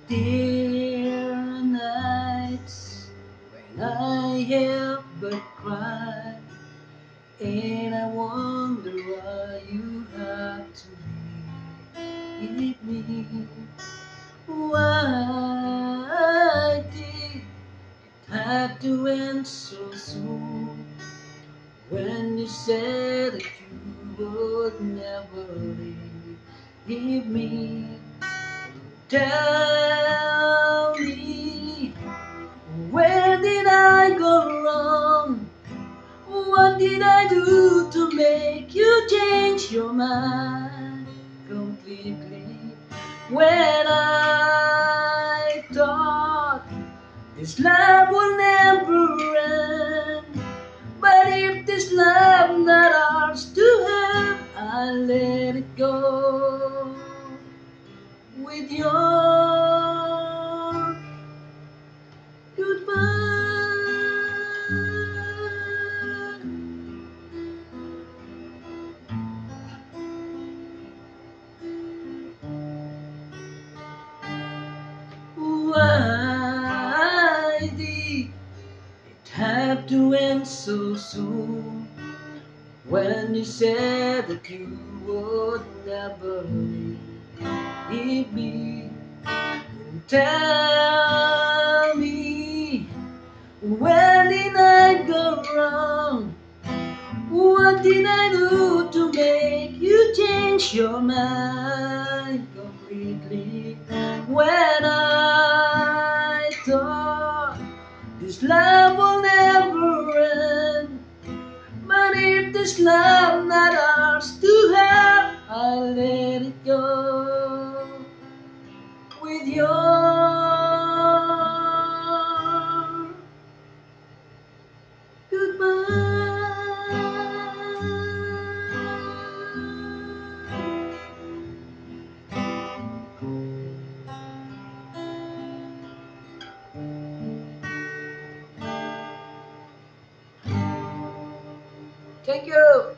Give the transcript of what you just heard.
Dear nights when I have but cry, and I wonder why you have to leave me. Why did it have to end so soon? When you said that you would never leave me. Tell me, where did I go wrong? What did I do to make you change your mind completely? When I thought this love will never end, but if this love not ours to have, I let it go with your goodbye. Why did it have to end so soon? When you said that you would never leave me. Tell me, where did I go wrong? What did I do to make you change your mind completely? When I thought this love will never end, but if this love not ours to have, I let it go with your goodbye. Thank you.